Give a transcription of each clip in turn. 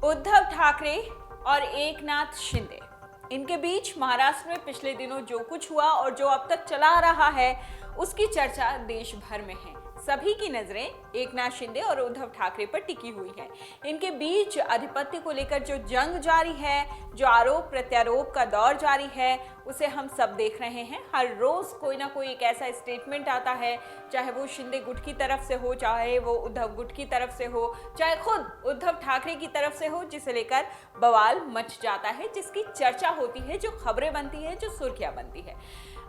उद्धव ठाकरे और एकनाथ शिंदे, इनके बीच महाराष्ट्र में पिछले दिनों जो कुछ हुआ और जो अब तक चला आ रहा है उसकी चर्चा देश भर में है। सभी की नजरें एकनाथ शिंदे और उद्धव ठाकरे पर टिकी हुई है। इनके बीच आधिपत्य को लेकर जो जंग जारी है, जो आरोप प्रत्यारोप का दौर जारी है, उसे हम सब देख रहे हैं। हर रोज कोई ना कोई एक ऐसा स्टेटमेंट आता है, चाहे वो शिंदे गुट की तरफ से हो, चाहे वो उद्धव गुट की तरफ से हो, चाहे खुद उद्धव ठाकरे की तरफ से हो, जिसे लेकर बवाल मच जाता है, जिसकी चर्चा होती है, जो खबरें बनती है, जो सुर्खियां बनती है।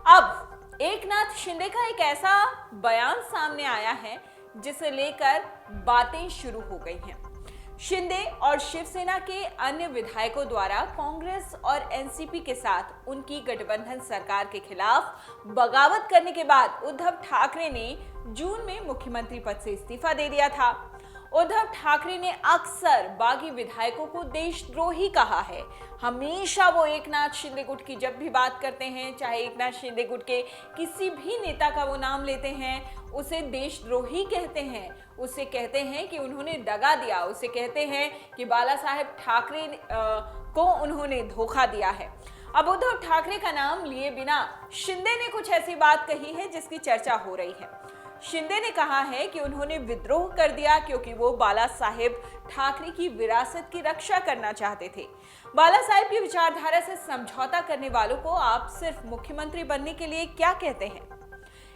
अब एकनाथ शिंदे का एक ऐसा बयान सामने आया है जिसे लेकर बातें शुरू हो गई हैं। शिंदे और शिवसेना के अन्य विधायकों द्वारा कांग्रेस और एनसीपी के साथ उनकी गठबंधन सरकार के खिलाफ बगावत करने के बाद उद्धव ठाकरे ने जून में मुख्यमंत्री पद से इस्तीफा दे दिया था। उद्धव ठाकरे ने अक्सर बागी विधायकों को देशद्रोही कहा है। हमेशा वो एकनाथ शिंदे गुट की जब भी बात करते हैं, चाहे एकनाथ शिंदे गुट के किसी भी नेता का वो नाम लेते हैं, उसे देशद्रोही कहते हैं। उसे कहते हैं कि उन्होंने दगा दिया, उसे कहते हैं कि बाला साहेब ठाकरे को उन्होंने धोखा दिया है। अब उद्धव ठाकरे का नाम लिए बिना शिंदे ने कुछ ऐसी बात कही है जिसकी चर्चा हो रही है। शिंदे ने कहा है कि उन्होंने विद्रोह कर दिया क्योंकि वो बाला साहेब ठाकरे की विरासत की रक्षा करना चाहते थे। बाला साहेब की विचारधारा से समझौता करने वालों को आप सिर्फ मुख्यमंत्री बनने के लिए क्या कहते हैं?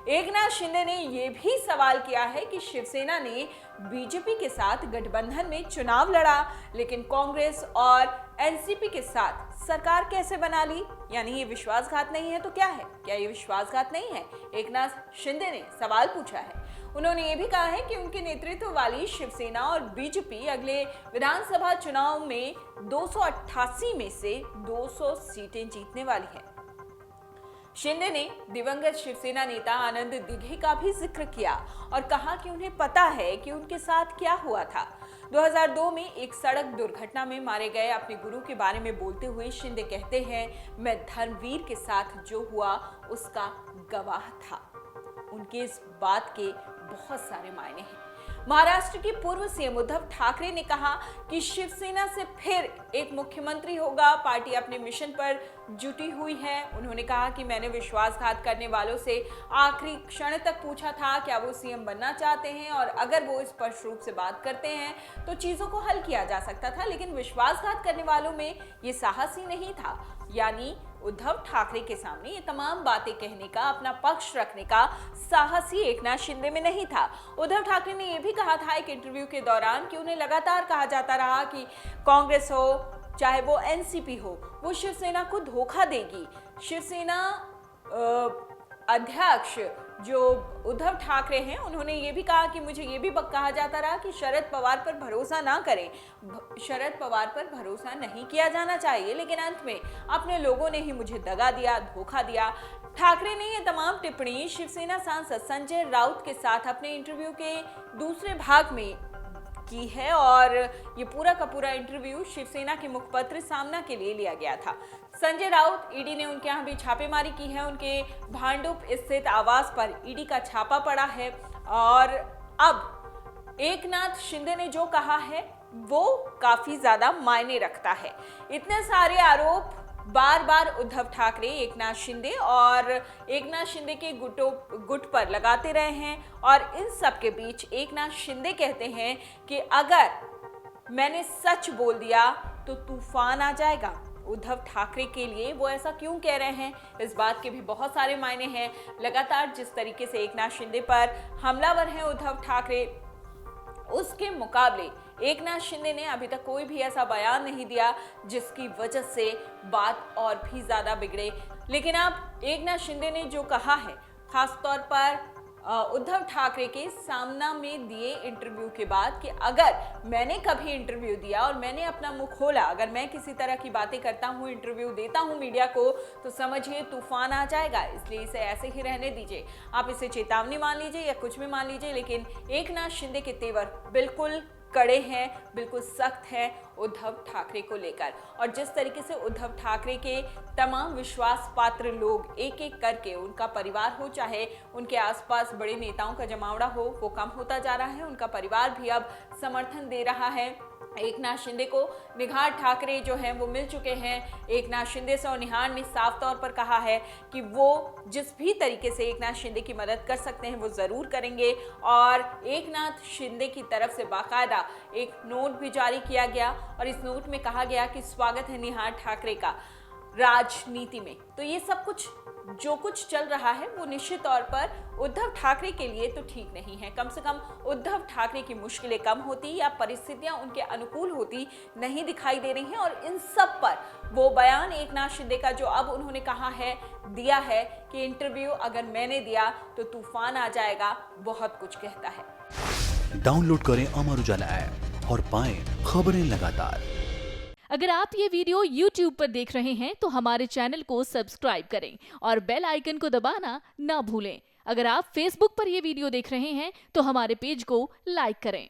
एकनाथ शिंदे ने यह भी सवाल किया है कि शिवसेना ने बीजेपी के साथ गठबंधन में चुनाव लड़ा, लेकिन कांग्रेस और एनसीपी के साथ सरकार कैसे बना ली? यानी ये विश्वासघात नहीं है तो क्या है? क्या ये विश्वासघात नहीं है? एकनाथ शिंदे ने सवाल पूछा है। उन्होंने ये भी कहा है कि उनके नेतृत्व वाली शिवसेना और बीजेपी अगले विधानसभा चुनाव में 288 में से 200 सीटें जीतने वाली है। शिंदे ने दिवंगत शिवसेना नेता आनंद दिघे का भी जिक्र किया और कहा कि उन्हें पता है कि उनके साथ क्या हुआ था। 2002 में एक सड़क दुर्घटना में मारे गए अपने गुरु के बारे में बोलते हुए शिंदे कहते हैं, मैं धर्मवीर के साथ जो हुआ उसका गवाह था। उनके इस बात के बहुत सारे मायने हैं। महाराष्ट्र के पूर्व सीएम उद्धव ठाकरे ने कहा कि शिवसेना से फिर एक मुख्यमंत्री होगा। पार्टी अपने मिशन पर जुटी हुई है। उन्होंने कहा कि मैंने विश्वासघात करने वालों से आखिरी क्षण तक पूछा था क्या वो सीएम बनना चाहते हैं, और अगर वो स्पष्ट रूप से बात करते हैं तो चीजों को हल किया जा सकता था, लेकिन विश्वासघात करने वालों में ये साहस ही नहीं था। यानी उद्धव ठाकरे के सामने ये तमाम बातें कहने का, अपना पक्ष रखने का साहस ही एकनाथ शिंदे में नहीं था। उद्धव ठाकरे ने यह भी कहा था एक इंटरव्यू के दौरान कि उन्हें लगातार कहा जाता रहा कि कांग्रेस हो चाहे वो एनसीपी हो, वो शिवसेना को धोखा देगी। शिवसेना अध्यक्ष जो उद्धव ठाकरे हैं, उन्होंने ये भी कहा कि मुझे ये भी कहा जाता रहा कि शरद पवार पर भरोसा ना करें। शरद पवार पर भरोसा नहीं किया जाना चाहिए, लेकिन अंत में अपने लोगों ने ही मुझे दगा दिया, धोखा दिया। ठाकरे ने ये तमाम टिप्पणी शिवसेना सांसद संजय राउत के साथ अपने इंटरव्यू के दूसरे भाग में की है और ये पूरा का पूरा इंटरव्यू शिवसेना के मुखपत्र सामना के लिए लिया गया था। संजय राउत, ईडी ने उनके यहाँ भी छापेमारी की है। उनके भांडुप स्थित आवास पर ईडी का छापा पड़ा है और अब एकनाथ शिंदे ने जो कहा है वो काफी ज्यादा मायने रखता है। इतने सारे आरोप बार बार उद्धव ठाकरे एकनाथ शिंदे और एकनाथ शिंदे के गुट पर लगाते रहे हैं और इन सब के बीच एकनाथ शिंदे कहते हैं कि अगर मैंने सच बोल दिया तो तूफान आ जाएगा। उद्धव ठाकरे के लिए वो ऐसा क्यों कह रहे हैं, इस बात के भी बहुत सारे मायने हैं। लगातार जिस तरीके से एकनाथ शिंदे पर हमलावर हैं उद्धव ठाकरे, उसके मुकाबले एकनाथ शिंदे ने अभी तक कोई भी ऐसा बयान नहीं दिया जिसकी वजह से बात और भी ज्यादा बिगड़े। लेकिन अब एकनाथ शिंदे ने जो कहा है, खासतौर पर उद्धव ठाकरे के सामना में दिए इंटरव्यू के बाद, कि अगर मैंने कभी इंटरव्यू दिया और मैंने अपना मुंह खोला, अगर मैं किसी तरह की बातें करता हूं, इंटरव्यू देता हूं मीडिया को, तो समझिए तूफान आ जाएगा। इसलिए इसे ऐसे ही रहने दीजिए। आप इसे चेतावनी मान लीजिए या कुछ भी मान लीजिए, लेकिन एकनाथ शिंदे के तेवर बिल्कुल कड़े हैं, बिल्कुल सख्त हैं उद्धव ठाकरे को लेकर। और जिस तरीके से उद्धव ठाकरे के तमाम विश्वास पात्र लोग एक एक करके, उनका परिवार हो चाहे उनके आसपास बड़े नेताओं का जमावड़ा हो, वो कम होता जा रहा है। उनका परिवार भी अब समर्थन दे रहा है एकनाथ शिंदे को निहार ठाकरे जो हैं वो मिल चुके हैं। एकनाथ शिंदे से और निहार ने साफ तौर पर कहा है कि वो जिस भी तरीके से एकनाथ शिंदे की मदद कर सकते हैं वो ज़रूर करेंगे। और एकनाथ शिंदे की तरफ से बाकायदा एक नोट भी जारी किया गया और इस नोट में कहा गया कि स्वागत है निहार ठाकरे का राजनीति में। तो ये सब कुछ जो कुछ चल रहा है वो निश्चित तौर पर उद्धव ठाकरे के लिए तो ठीक नहीं है। कम से कम उद्धव ठाकरे की मुश्किलें कम होती या परिस्थितियां उनके अनुकूल होती नहीं दिखाई दे रही हैं। और इन सब पर वो बयान एकनाथ शिंदे का जो अब उन्होंने कहा है, दिया है कि इंटरव्यू अगर मैंने दिया तो तूफान आ जाएगा, बहुत कुछ कहता है। डाउनलोड करें अमर उजाला ऐप और पाएं खबरें लगातार। अगर आप ये वीडियो YouTube पर देख रहे हैं तो हमारे चैनल को सब्सक्राइब करें और बेल आइकन को दबाना ना भूलें। अगर आप Facebook पर ये वीडियो देख रहे हैं तो हमारे पेज को लाइक करें।